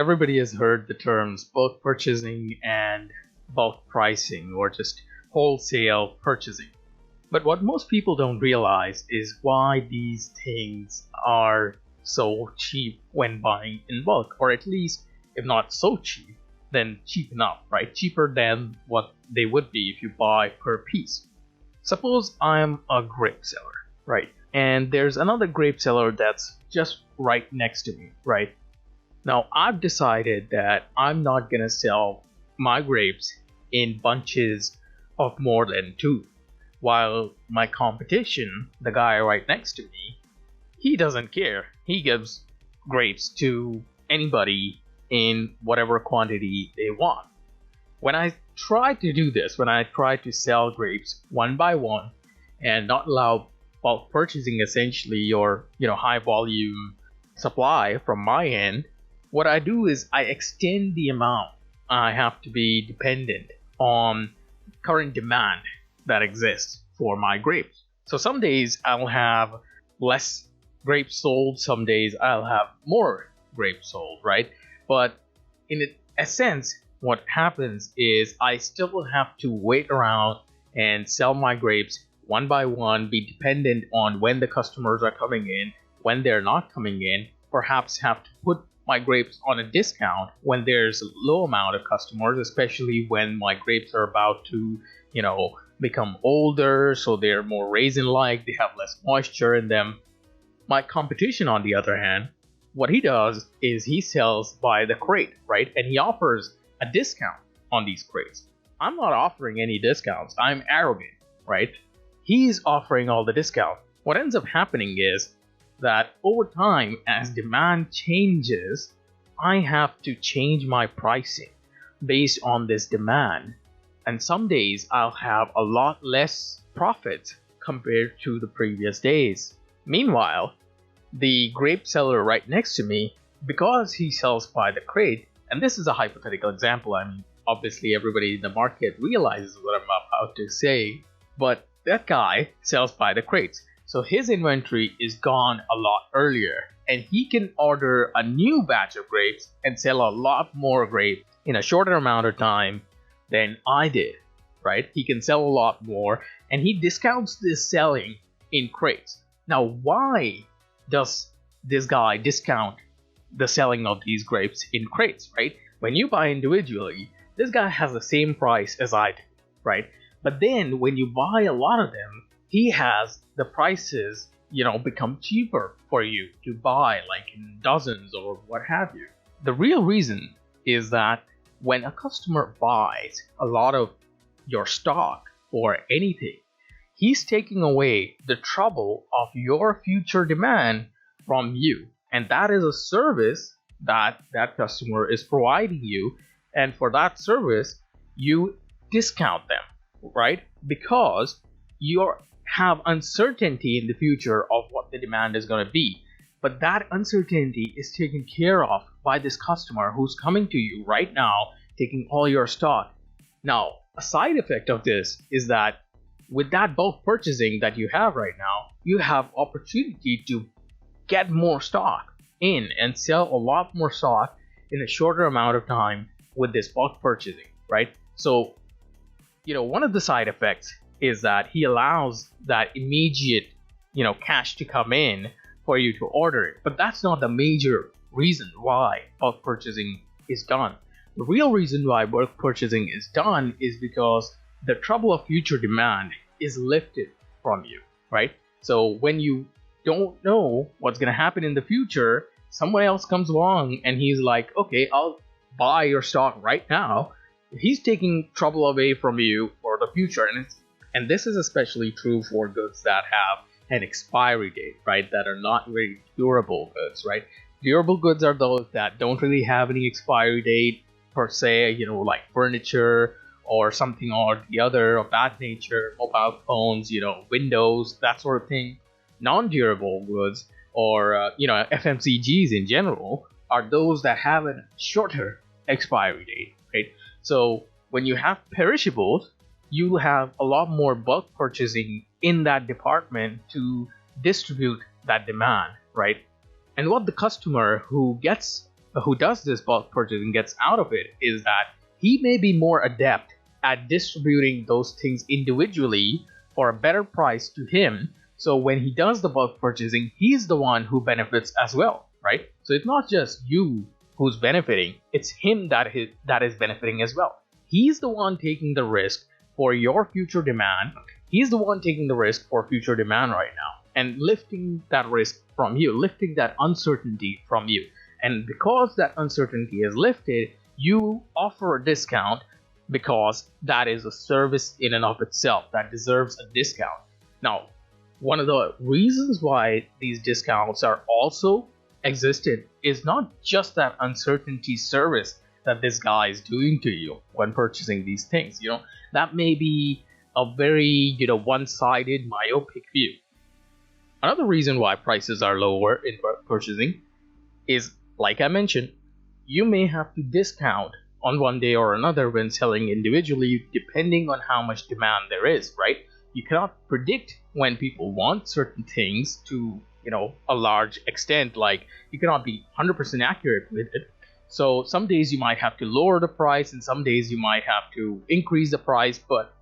Everybody has heard the terms bulk purchasing and bulk pricing, or just wholesale purchasing. But what most people don't realize is why these things are so cheap when buying in bulk, or at least, if not so cheap, then cheap enough, right? Cheaper than what they would be if you buy per piece. Suppose I'm a grape seller, right? And there's another grape seller that's just right next to me, right? Now, I've decided that I'm not going to sell my grapes in bunches of more than two, while my competition, the guy right next to me, he doesn't care. He gives grapes to anybody in whatever quantity they want. When I try to do this, when I try to sell grapes one by one and not allow bulk purchasing, essentially your high volume supply from my end, what I do is I extend the amount I have to be dependent on current demand that exists for my grapes. So some days I'll have less grapes sold, some days I'll have more grapes sold, right? But in a sense, what happens is I still have to wait around and sell my grapes one by one, be dependent on when the customers are coming in, when they're not coming in, perhaps have to put my grapes on a discount when there's a low amount of customers, especially when my grapes are about to, become older, so they're more raisin-like, they have less moisture in them. My competition, on the other hand, what he does is he sells by the crate, right? And he offers a discount on these crates. I'm not offering any discounts. I'm arrogant, right? He's offering all the discount. What ends up happening is that over time, as demand changes, I have to change my pricing based on this demand. And some days I'll have a lot less profit compared to the previous days. Meanwhile, the grape seller right next to me, because he sells by the crate, and this is a hypothetical example, I mean, obviously everybody in the market realizes what I'm about to say, but that guy sells by the crates. So his inventory is gone a lot earlier, and he can order a new batch of grapes and sell a lot more grapes in a shorter amount of time than I did, right? He can sell a lot more, and he discounts this selling in crates. Now, why does this guy discount the selling of these grapes in crates, right? When you buy individually, this guy has the same price as I do, right? But then when you buy a lot of them, he has the prices, become cheaper for you to buy, like in dozens or what have you. The real reason is that when a customer buys a lot of your stock or anything, he's taking away the trouble of your future demand from you. And that is a service that that customer is providing you. And for that service, you discount them, right? Because you have uncertainty in the future of what the demand is going to be. But that uncertainty is taken care of by this customer who's coming to you right now, taking all your stock. Now, a side effect of this is that with that bulk purchasing that you have right now, you have opportunity to get more stock in and sell a lot more stock in a shorter amount of time with this bulk purchasing, right? So, one of the side effects is that he allows that immediate, cash to come in for you to order it. But that's not the major reason why bulk purchasing is done. The real reason why bulk purchasing is done is because the trouble of future demand is lifted from you, right? So when you don't know what's going to happen in the future, someone else comes along and he's like, okay, I'll buy your stock right now. He's taking trouble away from you for the future. And this is especially true for goods that have an expiry date, right? That are not very durable goods, right? Durable goods are those that don't really have any expiry date per se, like furniture or something or the other of that nature, mobile phones, windows, that sort of thing. Non-durable goods or, FMCGs in general are those that have a shorter expiry date, right? So when you have perishables, you have a lot more bulk purchasing in that department to distribute that demand, right? And what the customer who gets who does this bulk purchasing gets out of it is that he may be more adept at distributing those things individually for a better price to him. So when he does the bulk purchasing, he's the one who benefits as well, right? So it's not just you who's benefiting, it's him that is benefiting as well. He's the one taking the risk for your future demand. He's the one taking the risk for future demand right now and lifting that risk from you, lifting that uncertainty from you. And because that uncertainty is lifted, you offer a discount because that is a service in and of itself that deserves a discount. Now, one of the reasons why these discounts are also existed is not just that uncertainty service that this guy is doing to you when purchasing these things. That may be a very one-sided, myopic view. Another reason why prices are lower in purchasing is, like I mentioned, you may have to discount on one day or another when selling individually, depending on how much demand there is, right? You cannot predict when people want certain things to a large extent. Like, you cannot be 100% accurate with it. So some days you might have to lower the price, and some days you might have to increase the price. But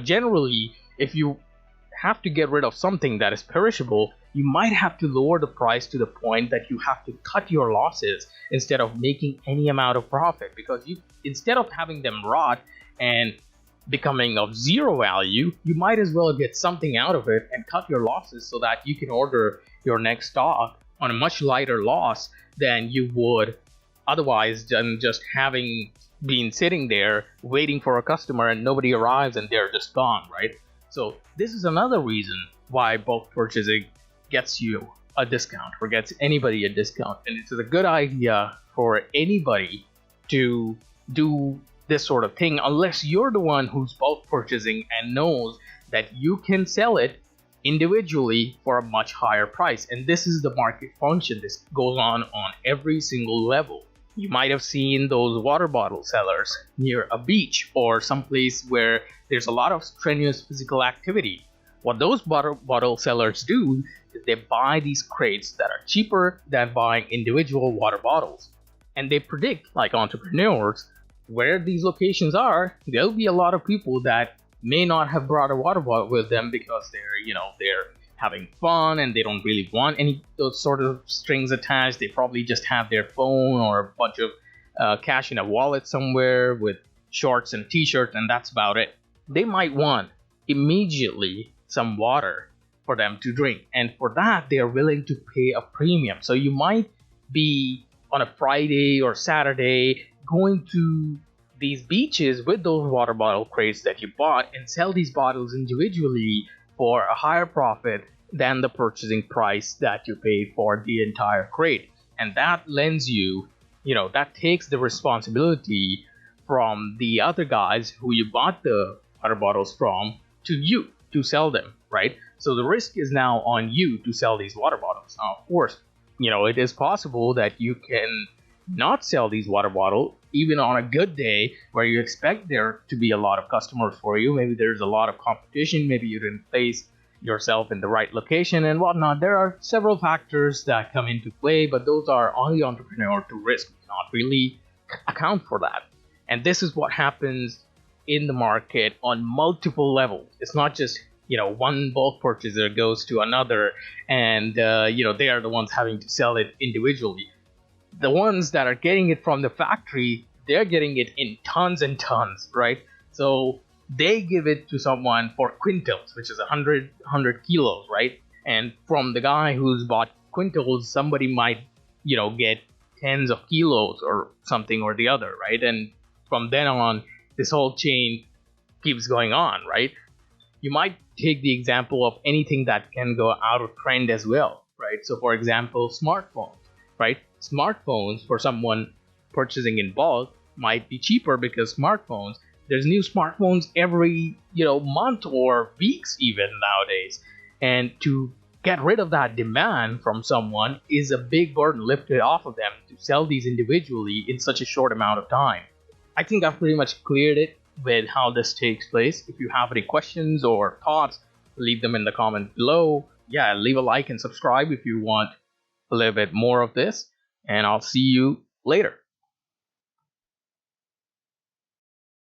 generally, if you have to get rid of something that is perishable, you might have to lower the price to the point that you have to cut your losses instead of making any amount of profit, because instead of having them rot and becoming of zero value, you might as well get something out of it and cut your losses so that you can order your next stock on a much lighter loss than you would otherwise, than just having been sitting there waiting for a customer and nobody arrives and they're just gone, right? So this is another reason why bulk purchasing gets you a discount, or gets anybody a discount. And it's a good idea for anybody to do this sort of thing, unless you're the one who's bulk purchasing and knows that you can sell it individually for a much higher price. And this is the market function. This goes on every single level. You might have seen those water bottle sellers near a beach or someplace where there's a lot of strenuous physical activity. What those bottle sellers do is they buy these crates that are cheaper than buying individual water bottles. And they predict, like entrepreneurs, where these locations are, there'll be a lot of people that may not have brought a water bottle with them because they're having fun and they don't really want any those sort of strings attached. They probably just have their phone or a bunch of cash in a wallet somewhere with shorts and t-shirts, and that's about it. They might want immediately some water for them to drink, and for that they're willing to pay a premium. So you might be on a Friday or Saturday going to these beaches with those water bottle crates that you bought and sell these bottles individually for a higher profit than the purchasing price that you paid for the entire crate. And that lends you, that takes the responsibility from the other guys who you bought the water bottles from to you to sell them, right? So the risk is now on you to sell these water bottles. Now, of course, it is possible that you can not sell these water bottles even on a good day where you expect there to be a lot of customers for you. Maybe there's a lot of competition, maybe you didn't place yourself in the right location and whatnot. There are several factors that come into play, but those are on the entrepreneur to risk, not really account for that. And this is what happens in the market on multiple levels. It's not just one bulk purchaser goes to another and they are the ones having to sell it individually. The ones that are getting it from the factory, they're getting it in tons and tons, right? So they give it to someone for quintals, which is 100 kilos, right? And from the guy who's bought quintals, somebody might get tens of kilos or something or the other, right? And from then on, this whole chain keeps going on, right? You might take the example of anything that can go out of trend as well, right? So for example, smartphones, right? Smartphones for someone purchasing in bulk might be cheaper because there's new smartphones every month or weeks even nowadays. And to get rid of that demand from someone is a big burden lifted off of them to sell these individually in such a short amount of time. I think I've pretty much cleared it with how this takes place. If you have any questions or thoughts, leave them in the comment below. Yeah, leave a like and subscribe if you want a little bit more of this. and I'll see you later.